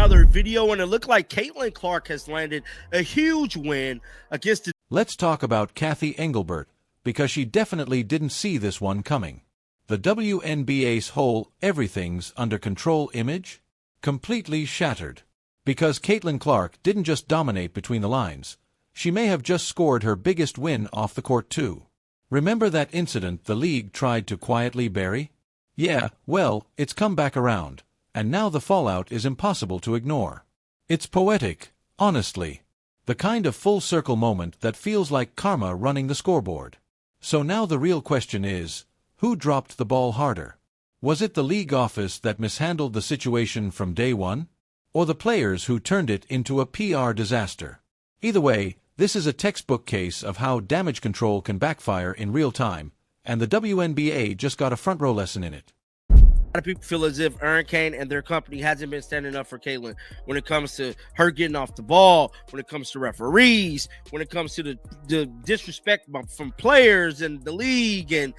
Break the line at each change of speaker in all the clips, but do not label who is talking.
another video, and it looked like Caitlin Clark has landed a huge win against the...
Let's talk about Cathy Engelbert, because she definitely didn't see this one coming. The WNBA's whole everything's under control image completely shattered. Because Caitlin Clark didn't just dominate between the lines, she may have just scored her biggest win off the court too. Remember that incident the league tried to quietly bury? Yeah, well, it's come back around, and now the fallout is impossible to ignore. It's poetic, honestly. The kind of full-circle moment that feels like karma running the scoreboard. So now the real question is, who dropped the ball harder? Was it the league office that mishandled the situation from day one? Or the players who turned it into a PR disaster? Either way, this is a textbook case of how damage control can backfire in real time, and the WNBA just got a front-row lesson in it.
A lot of people feel as if Erin Kane and their company hasn't been standing up for Caitlin when it comes to her getting off the ball, when it comes to referees, when it comes to the disrespect from players and the league, and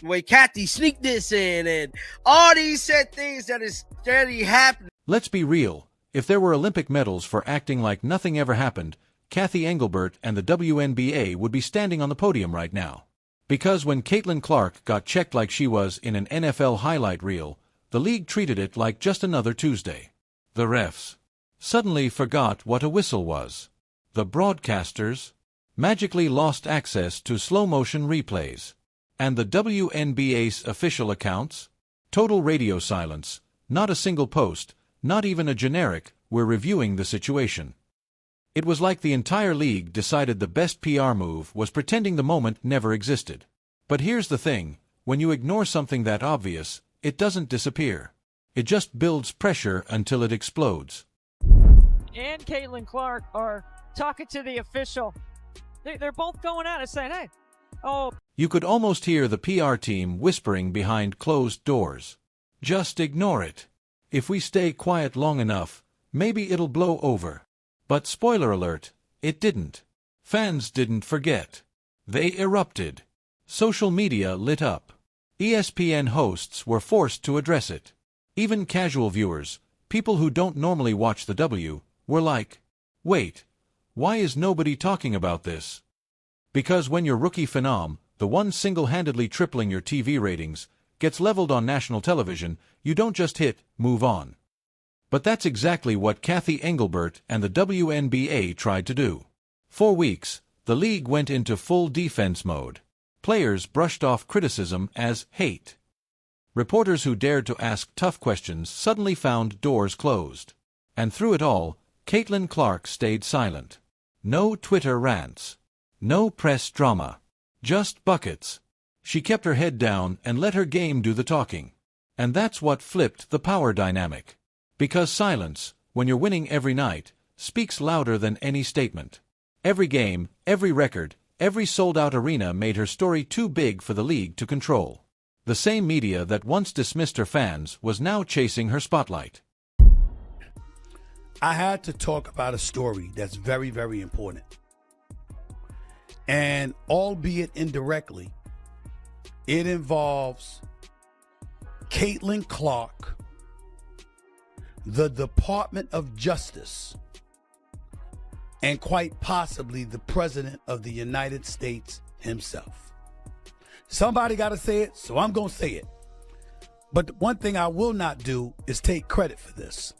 the way Cathy sneaked this in, and all these said things that is steady happening.
Let's be real. If there were Olympic medals for acting like nothing ever happened, Cathy Engelbert and the WNBA would be standing on the podium right now. Because when Caitlin Clark got checked like she was in an NFL highlight reel, the league treated it like just another Tuesday. The refs suddenly forgot what a whistle was. The broadcasters magically lost access to slow-motion replays. And the WNBA's official accounts? Total radio silence, not a single post, not even a generic, "We're reviewing the situation." It was like the entire league decided the best PR move was pretending the moment never existed. But here's the thing, when you ignore something that obvious, it doesn't disappear. It just builds pressure until it explodes.
And Caitlin Clark are talking to the official. They're both going at it saying, hey, oh.
You could almost hear the PR team whispering behind closed doors. Just ignore it. If we stay quiet long enough, maybe it'll blow over. But spoiler alert, it didn't. Fans didn't forget. They erupted. Social media lit up. ESPN hosts were forced to address it. Even casual viewers, people who don't normally watch the W, were like, wait, why is nobody talking about this? Because when your rookie phenom, the one single-handedly tripling your TV ratings, gets leveled on national television, you don't just hit move on. But that's exactly what Cathy Engelbert and the WNBA tried to do. For weeks, the league went into full defense mode. Players brushed off criticism as hate. Reporters who dared to ask tough questions suddenly found doors closed. And through it all, Caitlin Clark stayed silent. No Twitter rants. No press drama. Just buckets. She kept her head down and let her game do the talking. And that's what flipped the power dynamic. Because silence, when you're winning every night, speaks louder than any statement. Every game, every record, every sold-out arena made her story too big for the league to control. The same media that once dismissed her fans was now chasing her spotlight.
I had to talk about a story that's very, very important. And albeit indirectly, it involves Caitlin Clark, the Department of Justice, and quite possibly the President of the United States himself. Somebody got to say it, so I'm going to say it. But one thing I will not do is take credit for this.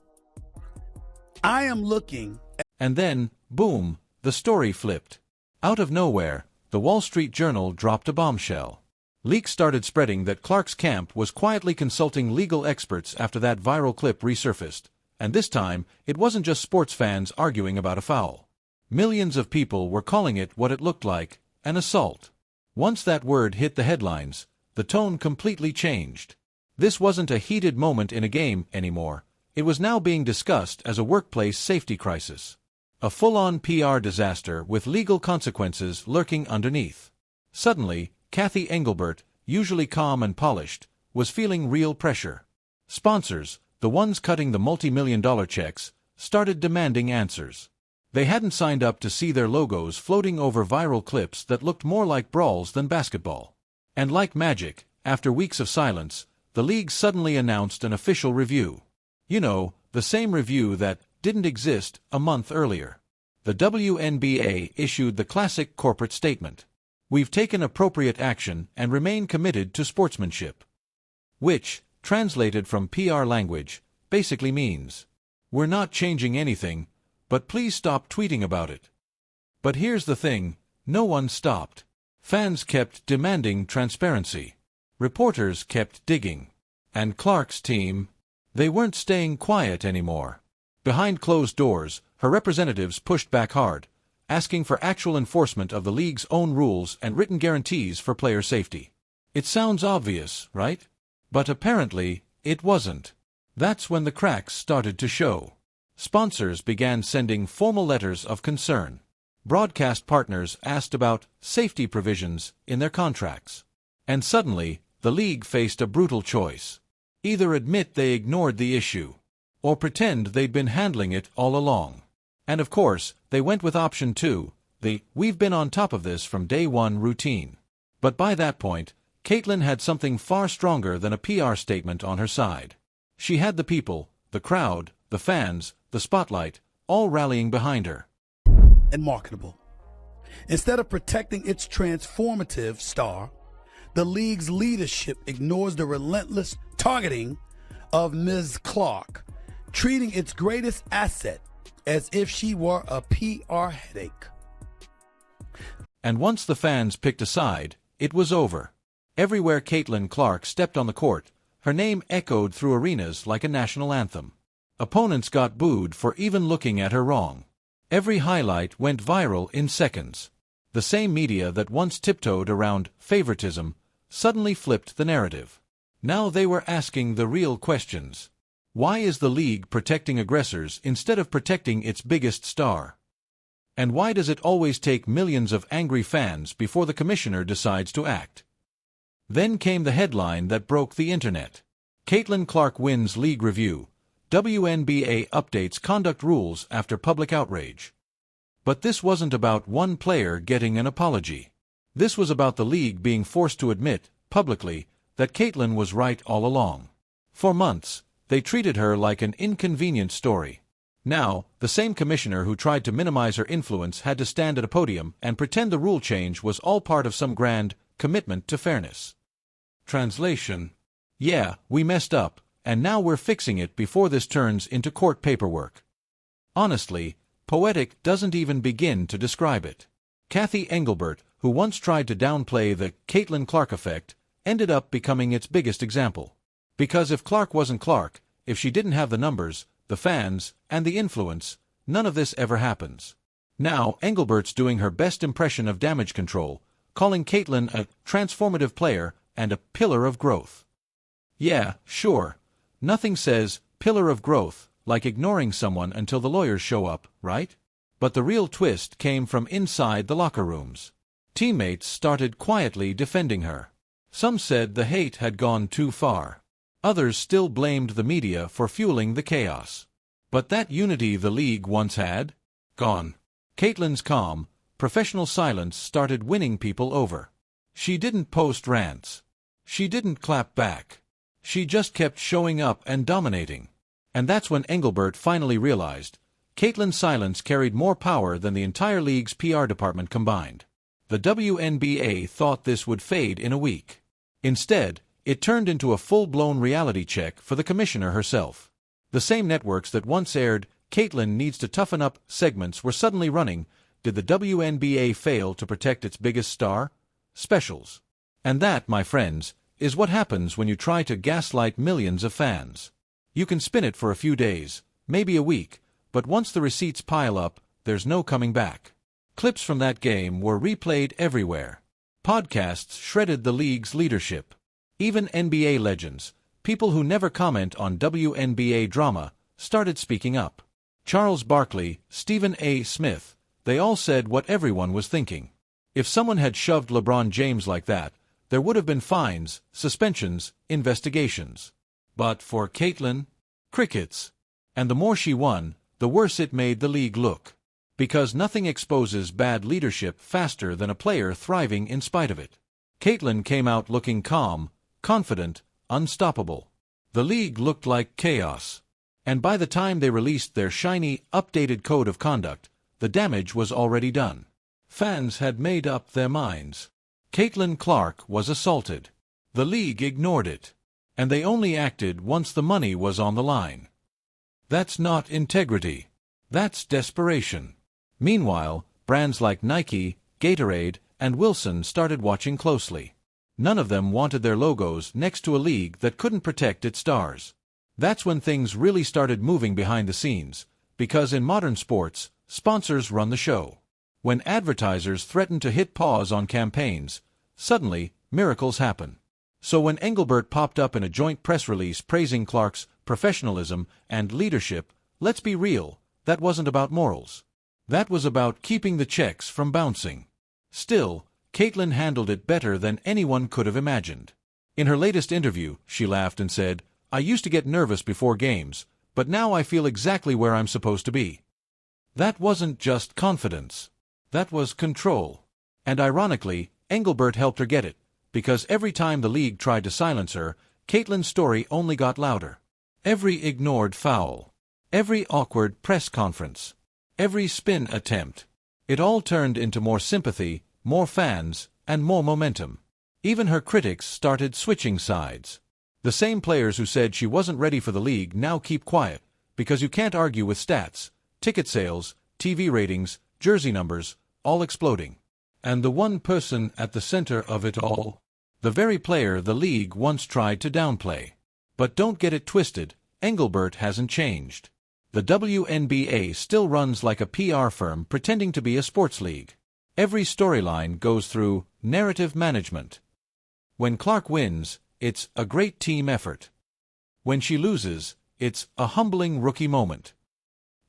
I am looking at...
And then, boom, the story flipped. Out of nowhere, the Wall Street Journal dropped a bombshell. Leaks started spreading that Clark's camp was quietly consulting legal experts after that viral clip resurfaced. And this time, it wasn't just sports fans arguing about a foul. Millions of people were calling it what it looked like, an assault. Once that word hit the headlines, the tone completely changed. This wasn't a heated moment in a game anymore. It was now being discussed as a workplace safety crisis. A full-on PR disaster with legal consequences lurking underneath. Suddenly, Cathy Engelbert, usually calm and polished, was feeling real pressure. Sponsors, the ones cutting the multi-million-dollar checks, started demanding answers. They hadn't signed up to see their logos floating over viral clips that looked more like brawls than basketball. And like magic, after weeks of silence, the league suddenly announced an official review. You know, the same review that didn't exist a month earlier. The WNBA issued the classic corporate statement. We've taken appropriate action and remain committed to sportsmanship. Which, translated from PR language, basically means, we're not changing anything, but please stop tweeting about it. But here's the thing, no one stopped. Fans kept demanding transparency. Reporters kept digging. And Clark's team, they weren't staying quiet anymore. Behind closed doors, her representatives pushed back hard, asking for actual enforcement of the league's own rules and written guarantees for player safety. It sounds obvious, right? But apparently, it wasn't. That's when the cracks started to show. Sponsors began sending formal letters of concern. Broadcast partners asked about safety provisions in their contracts. And suddenly, the league faced a brutal choice. Either admit they ignored the issue, or pretend they'd been handling it all along. And of course, they went with option 2, the "we've been on top of this from day one" routine. But by that point, Caitlin had something far stronger than a PR statement on her side. She had the people, the crowd, the fans, the spotlight, all rallying behind her.
And marketable. Instead of protecting its transformative star, the league's leadership ignores the relentless targeting of Ms. Clark, treating its greatest asset as if she were a PR headache.
And once the fans picked a side, it was over. Everywhere Caitlin Clark stepped on the court, her name echoed through arenas like a national anthem. Opponents got booed for even looking at her wrong. Every highlight went viral in seconds. The same media that once tiptoed around favoritism suddenly flipped the narrative. Now they were asking the real questions. Why is the league protecting aggressors instead of protecting its biggest star? And why does it always take millions of angry fans before the commissioner decides to act? Then came the headline that broke the internet. Caitlin Clark wins league review. WNBA updates conduct rules after public outrage. But this wasn't about one player getting an apology. This was about the league being forced to admit, publicly, that Caitlin was right all along. For months, they treated her like an inconvenient story. Now, the same commissioner who tried to minimize her influence had to stand at a podium and pretend the rule change was all part of some grand commitment to fairness. Translation: yeah, we messed up, and now we're fixing it before this turns into court paperwork. Honestly, poetic doesn't even begin to describe it. Kathy Engelbert, who once tried to downplay the Caitlin Clark effect, ended up becoming its biggest example. Because if Clark wasn't Clark, if she didn't have the numbers, the fans, and the influence, none of this ever happens. Now, Engelbert's doing her best impression of damage control, calling Caitlin a transformative player and a pillar of growth. Yeah, sure. Nothing says pillar of growth like ignoring someone until the lawyers show up, right? But the real twist came from inside the locker rooms. Teammates started quietly defending her. Some said the hate had gone too far. Others still blamed the media for fueling the chaos. But that unity the league once had? Gone. Caitlin's calm, professional silence started winning people over. She didn't post rants. She didn't clap back. She just kept showing up and dominating. And that's when Engelbert finally realized Caitlin's silence carried more power than the entire league's PR department combined. The WNBA thought this would fade in a week. Instead, it turned into a full-blown reality check for the commissioner herself. The same networks that once aired "Caitlin needs to toughen up" segments were suddenly running "Did the WNBA fail to protect its biggest star?" specials. And that, my friends, is what happens when you try to gaslight millions of fans. You can spin it for a few days, maybe a week, but once the receipts pile up, there's no coming back. Clips from that game were replayed everywhere. Podcasts shredded the league's leadership. Even NBA legends, people who never comment on WNBA drama, started speaking up. Charles Barkley, Stephen A. Smith, they all said what everyone was thinking. If someone had shoved LeBron James like that, there would have been fines, suspensions, investigations. But for Caitlin, crickets. And the more she won, the worse it made the league look. Because nothing exposes bad leadership faster than a player thriving in spite of it. Caitlin came out looking calm, confident, unstoppable. The league looked like chaos. And by the time they released their shiny, updated code of conduct, the damage was already done. Fans had made up their minds. Caitlin Clark was assaulted. The league ignored it. And they only acted once the money was on the line. That's not integrity. That's desperation. Meanwhile, brands like Nike, Gatorade, and Wilson started watching closely. None of them wanted their logos next to a league that couldn't protect its stars. That's when things really started moving behind the scenes, because in modern sports, sponsors run the show. When advertisers threaten to hit pause on campaigns, suddenly, miracles happen. So when Engelbert popped up in a joint press release praising Clark's professionalism and leadership, let's be real, that wasn't about morals. That was about keeping the checks from bouncing. Still, Caitlin handled it better than anyone could have imagined. In her latest interview, she laughed and said, "I used to get nervous before games, but now I feel exactly where I'm supposed to be." That wasn't just confidence. That was control. And ironically, Engelbert helped her get it, because every time the league tried to silence her, Caitlin's story only got louder. Every ignored foul, every awkward press conference, every spin attempt, it all turned into more sympathy, more fans, and more momentum. Even her critics started switching sides. The same players who said she wasn't ready for the league now keep quiet, because you can't argue with stats, ticket sales, TV ratings, jersey numbers, all exploding. And the one person at the center of it all, the very player the league once tried to downplay. But don't get it twisted, Engelbert hasn't changed. The WNBA still runs like a PR firm pretending to be a sports league. Every storyline goes through narrative management. When Clark wins, it's a great team effort. When she loses, it's a humbling rookie moment.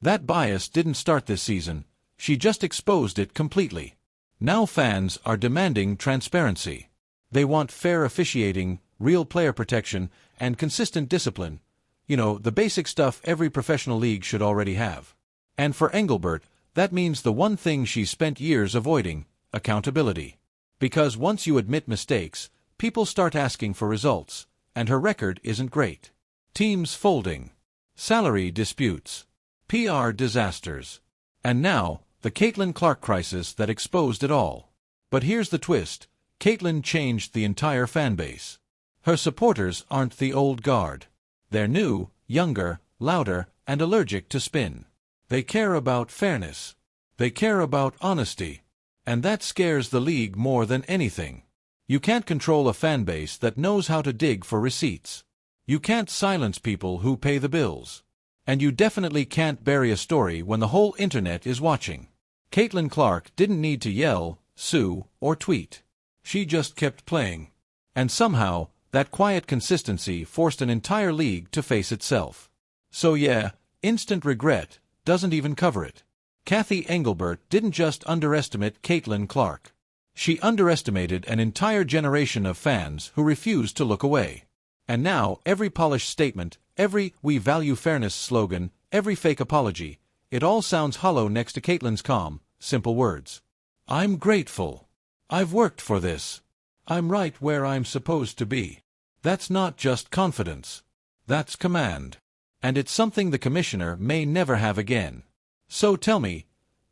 That bias didn't start this season, she just exposed it completely. Now fans are demanding transparency. They want fair officiating, real player protection, and consistent discipline. You know, the basic stuff every professional league should already have. And for Engelbert, that means the one thing she's spent years avoiding: accountability. Because once you admit mistakes, people start asking for results, and her record isn't great. Teams folding, salary disputes, PR disasters. And now, the Caitlin Clark crisis that exposed it all. But here's the twist: Caitlin changed the entire fanbase. Her supporters aren't the old guard. They're new, younger, louder, and allergic to spin. They care about fairness. They care about honesty. And that scares the league more than anything. You can't control a fanbase that knows how to dig for receipts. You can't silence people who pay the bills. And you definitely can't bury a story when the whole internet is watching. Caitlin Clark didn't need to yell, sue, or tweet. She just kept playing. And somehow, that quiet consistency forced an entire league to face itself. So yeah, instant regret doesn't even cover it. Cathy Engelbert didn't just underestimate Caitlin Clark. She underestimated an entire generation of fans who refused to look away. And now, every polished statement, every "we value fairness" slogan, every fake apology, it all sounds hollow next to Caitlin's calm, simple words. "I'm grateful. I've worked for this. I'm right where I'm supposed to be." That's not just confidence. That's command. And it's something the commissioner may never have again. So tell me,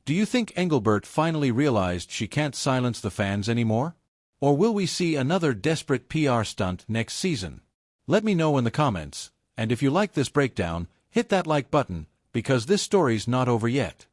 do you think Engelbert finally realized she can't silence the fans anymore? Or will we see another desperate PR stunt next season? Let me know in the comments, and if you like this breakdown, hit that like button, because this story's not over yet.